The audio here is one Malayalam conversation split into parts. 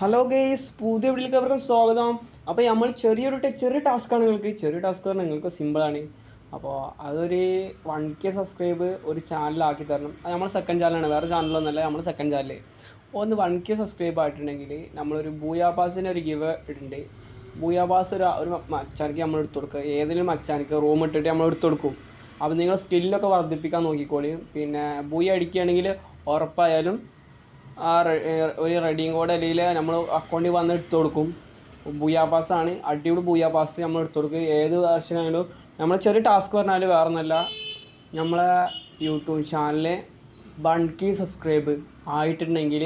ഹലോ ഗെയ്സ്, പുതിയ വീട്ടിലേക്ക് അവർക്ക് സ്വാഗതം. അപ്പോൾ നമ്മൾ ചെറിയ ടാസ്ക്കാണ് ചെറിയ ടാസ്ക് പറഞ്ഞാൽ നിങ്ങൾക്ക് സിമ്പിളാണ്. അപ്പോൾ അതൊരു 1K സബ്സ്ക്രൈബ് ഒരു ചാനലാക്കി തരണം. അത് നമ്മൾ സെക്കൻഡ് ചാനലാണ്, വേറെ ചാനലൊന്നുമല്ല, നമ്മൾ സെക്കൻഡ് ചാനൽ. ഒന്ന് 1K സബ്സ്ക്രൈബ് ആയിട്ടുണ്ടെങ്കിൽ നമ്മളൊരു ബൂയാ പാസിൻ്റെ ഒരു ഗിവ് ഇടുന്നുണ്ട്. ബൂയാ പാസ് ഒരു മച്ചാനിക്ക് നമ്മൾ എടുത്തു കൊടുക്കുക, ഏതെങ്കിലും മച്ചാനിക്ക് റൂം ഇട്ടിട്ട് നമ്മൾ എടുത്തു കൊടുക്കും. അപ്പോൾ നിങ്ങൾ സ്കില്ലൊക്കെ വർദ്ധിപ്പിക്കാൻ നോക്കിക്കോളി. പിന്നെ ബൂയ അടിക്കുകയാണെങ്കിൽ ഉറപ്പായാലും ഒരു റെഡിയും കോഡ് അല്ലെങ്കിൽ നമ്മൾ അക്കൗണ്ടിൽ വന്ന് എടുത്തു കൊടുക്കും. ബൂയാ പാസ്സാണ്, അടിപൊളി ബൂയാ പാസ് നമ്മൾ എടുത്തു കൊടുക്കും. ഏത് വേർഷനായാലും നമ്മൾ ചെറിയ ടാസ്ക് പറഞ്ഞാൽ വേറെ ഒന്നുമല്ല, നമ്മളെ യൂട്യൂബ് ചാനലിൽ 1K സബ്സ്ക്രൈബ് ആയിട്ടുണ്ടെങ്കിൽ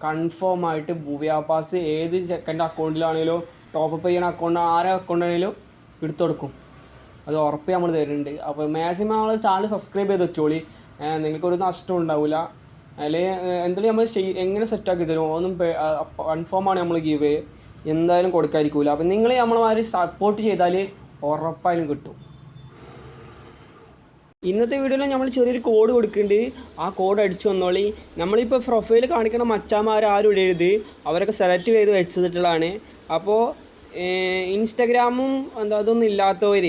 കൺഫേം ആയിട്ട് ബൂയാ പാസ് ഏത് സെക്കൻഡ് അക്കൗണ്ടിലാണെങ്കിലും ടോപ്പപ്പ് ചെയ്യുന്ന ആരെ അക്കൗണ്ടാണെങ്കിലും എടുത്തു കൊടുക്കും. അത് ഉറപ്പ് നമ്മൾ തരുന്നുണ്ട്. അപ്പോൾ മാക്സിമം നമ്മൾ ചാനൽ സബ്സ്ക്രൈബ് ചെയ്ത് വെച്ചോളി, നിങ്ങൾക്കൊരു നഷ്ടം ഉണ്ടാവില്ല. അല്ലെങ്കിൽ എന്തായാലും നമ്മൾ എങ്ങനെ സെറ്റാക്കി തരും ഒന്നും കൺഫേമാണ്. നമ്മൾ ഗീവ് എന്തായാലും കൊടുക്കാതിരിക്കില്ല. അപ്പം നിങ്ങൾ നമ്മളമാതിരി സപ്പോർട്ട് ചെയ്താൽ ഉറപ്പായാലും കിട്ടും. ഇന്നത്തെ വീഡിയോയിൽ നമ്മൾ ചെറിയൊരു കോഡ് കൊടുക്കുന്നുണ്ട്. ആ കോഡ് അടിച്ചു വന്നോളി. നമ്മളിപ്പോൾ പ്രൊഫൈൽ കാണിക്കുന്ന മച്ചാന്മാർ ആരും ഇടരുത്, അവരൊക്കെ സെലക്ട് ചെയ്ത് വെച്ചിട്ടുള്ളതാണ്. അപ്പോൾ ഇൻസ്റ്റഗ്രാമും അതൊന്നും ഇല്ലാത്തവർ,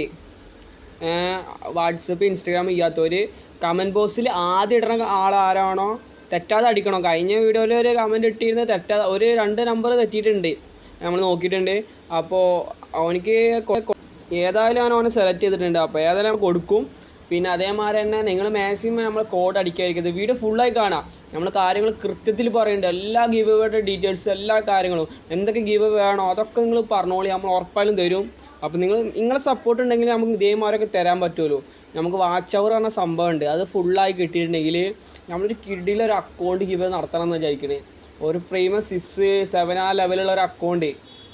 വാട്സപ്പ് ഇൻസ്റ്റഗ്രാം ഇല്ലാത്തവർ കമൻറ്റ് ബോക്സിൽ ആദ്യം ഇടുന്ന ആളാരാണോ തെറ്റാതെ അടിക്കണം. കഴിഞ്ഞ വീഡിയോയിൽ ഒരു കമൻറ്റ് ഇട്ടിരുന്നത് തെറ്റാതെ ഒരു 2 നമ്പർ തെറ്റിയിട്ടുണ്ട്, നമ്മൾ നോക്കിയിട്ടുണ്ട്. അപ്പോൾ അവനിക്ക് ഏതായാലും അവനെ സെലക്ട് ചെയ്തിട്ടുണ്ട്. അപ്പോൾ ഏതായാലും കൊടുക്കും. പിന്നെ അതേമാതിരി തന്നെ നിങ്ങൾ മാക്സിമം നമ്മൾ കോഡ് അടിക്കാതിരിക്കുന്നത്, വീഡിയോ ഫുള്ളായി കാണാം. നമ്മൾ കാര്യങ്ങൾ കൃത്യത്തിൽ പറയുന്നുണ്ട്, എല്ലാ ഗീവ് അവേയുടെ ഡീറ്റെയിൽസ്, എല്ലാ കാര്യങ്ങളും എന്തൊക്കെ ഗീവ് വേണോ അതൊക്കെ നിങ്ങൾ പറഞ്ഞോളി, നമ്മൾ ഉറപ്പായാലും തരും. അപ്പോൾ നിങ്ങളെ സപ്പോർട്ട് ഉണ്ടെങ്കിൽ നമുക്ക് ഇതേമാരൊക്കെ തരാൻ പറ്റുമല്ലോ. നമുക്ക് വാച്ച് അവർ പറഞ്ഞ സംഭവമുണ്ട്, അത് ഫുള്ളായി കിട്ടിയിട്ടുണ്ടെങ്കിൽ നമ്മളൊരു കിഡിലൊരു അക്കൗണ്ട് ഗീവ് നടത്തണം എന്ന് വിചാരിക്കണേ. ഒരു പ്രീമിയം 6, 7 ആ ലെവലുള്ള ഒരു അക്കൗണ്ട്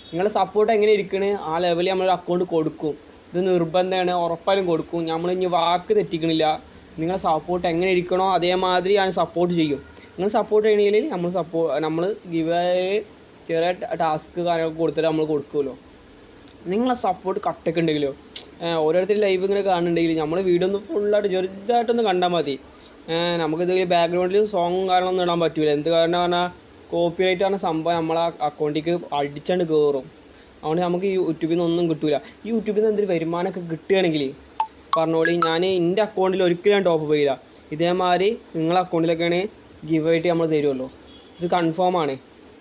നിങ്ങളുടെ സപ്പോർട്ട് എങ്ങനെ ഇരിക്കണേ ആ ലെവലിൽ നമ്മളൊരു അക്കൗണ്ട് കൊടുക്കും. ഇത് നിർബന്ധമാണ്, ഉറപ്പായാലും കൊടുക്കും. നമ്മൾ ഇനി വാക്ക് തെറ്റിക്കണില്ല. നിങ്ങളെ സപ്പോർട്ട് എങ്ങനെ ഇരിക്കണോ അതേമാതിരി ഞാൻ സപ്പോർട്ട് ചെയ്യും. നിങ്ങൾ സപ്പോർട്ട് ചെയ്യണമെങ്കിൽ നമ്മൾ ഗിവ് ചെറിയ ടാസ്ക് കാര്യങ്ങളൊക്കെ കൊടുത്തിട്ട് നമ്മൾ കൊടുക്കുമല്ലോ. നിങ്ങളെ സപ്പോർട്ട് കട്ടൊക്കെ ഉണ്ടെങ്കിലോ, ഓരോരുത്തർ ലൈവ് ഇങ്ങനെ കാണുന്നുണ്ടെങ്കിൽ നമ്മൾ വീഡിയോ ഒന്ന് ഫുള്ളായിട്ട് ചെറുതായിട്ടൊന്ന് കണ്ടാൽ മതി. നമുക്കിത് ബാക്ക്ഗ്രൗണ്ടിൽ സോങ്ങും കാര്യങ്ങളൊന്നും ഇടാൻ പറ്റില്ല. എന്ത് കാരണം പറഞ്ഞാൽ കോപ്പിറൈറ്റ് പറഞ്ഞ സംഭവം നമ്മളെ അക്കൗണ്ടിലേക്ക് അടിച്ചാണ്ട് കയറും. അതുകൊണ്ട് നമുക്ക് ഈ യൂട്യൂബിൽ നിന്ന് ഒന്നും കിട്ടില്ല. ഈ യൂട്യൂബിൽ നിന്ന് എന്തെങ്കിലും വരുമാനമൊക്കെ കിട്ടുകയാണെങ്കിൽ പറഞ്ഞോളി, ഞാൻ എൻ്റെ അക്കൗണ്ടിൽ ഒരിക്കലും ഞാൻ ടോപ്പ് ചെയ്യില്ല. ഇതേമാതിരി നിങ്ങളെ അക്കൗണ്ടിലൊക്കെയാണ് ഗിവ് ആയിട്ട് നമ്മൾ തരുമല്ലോ. ഇത് കൺഫേമാണ്.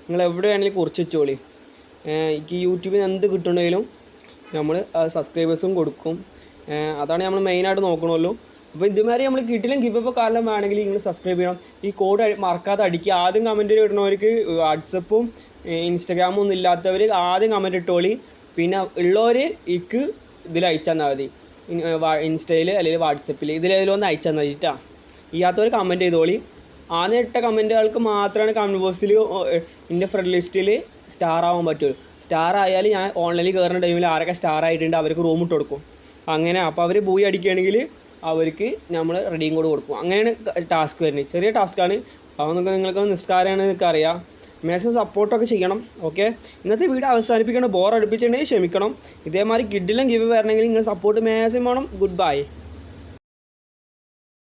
നിങ്ങൾ എവിടെ വേണമെങ്കിലും കുറിച്ച് വെച്ചോളി. എനിക്ക് യൂട്യൂബിൽ നിന്ന് എന്ത് കിട്ടുന്നുണ്ടെങ്കിലും നമ്മൾ സബ്സ്ക്രൈബേഴ്സും കൊടുക്കും. അതാണ് നമ്മൾ മെയിനായിട്ട് നോക്കണമല്ലോ. അപ്പോൾ ഇതുമാതിരി നമ്മൾ കിട്ടിലും ഗിവ് കാരണം വേണമെങ്കിൽ നിങ്ങൾ സബ്സ്ക്രൈബ് ചെയ്യണം. ഈ കോഡ് മറക്കാതെ അടിക്കുക. ആദ്യം കമൻറ്റ് ഇടുന്നവർക്ക് വാട്സപ്പും ഇൻസ്റ്റഗ്രാമും ഒന്നും ഇല്ലാത്തവർ ആദ്യം കമൻറ്റ് ഇട്ടോളി. പിന്നെ ഉള്ളവർ ഇതിൽ അയച്ചാൽ മതി, ഇൻസ്റ്റയിൽ അല്ലെങ്കിൽ വാട്സപ്പിൽ ഇതിലേതിലൊന്ന് അയച്ചാൽ മതിട്ടാ. ഇല്ലാത്തവർ കമൻറ്റ് ചെയ്തോളി. ആദ്യം ഇട്ട കമൻറ്റുകൾക്ക് മാത്രമാണ് കമൻറ്റ് ബോക്സിൽ എൻ്റെ ഫ്രണ്ട് ലിസ്റ്റിൽ സ്റ്റാർ ആവാൻ പറ്റുള്ളൂ. സ്റ്റാർ ആയാൽ ഞാൻ ഓൺലൈനിൽ കയറുന്ന ടൈമിൽ ആരൊക്കെ സ്റ്റാർ ആയിട്ടുണ്ട് അവർക്ക് റൂം ഇട്ട് കൊടുക്കും. അങ്ങനെ അപ്പോൾ അവർ പോയി അടിക്കുകയാണെങ്കിൽ അവർക്ക് നമ്മൾ റെഡിയും കോഡ് കൊടുക്കും. അങ്ങനെയാണ് ടാസ്ക് വരുന്നത്. ചെറിയ ടാസ്ക്കാണ്. അതൊന്നൊക്കെ നിങ്ങൾക്ക് നിസ്കാരമാണ്, നിങ്ങൾക്ക് അറിയാം. മാക്സിമം സപ്പോർട്ടൊക്കെ ചെയ്യണം. ഓക്കെ, ഇന്നത്തെ വീഡിയോ അവസാനിപ്പിക്കണം. ബോർ അടുപ്പിച്ചിട്ടുണ്ടെങ്കിൽ ക്ഷമിക്കണം. ഇതേമാതിരി കിഡിലും ഗിവ് വരണമെങ്കിൽ നിങ്ങൾ സപ്പോർട്ട് മാക്സിമം വേണം. Good bye.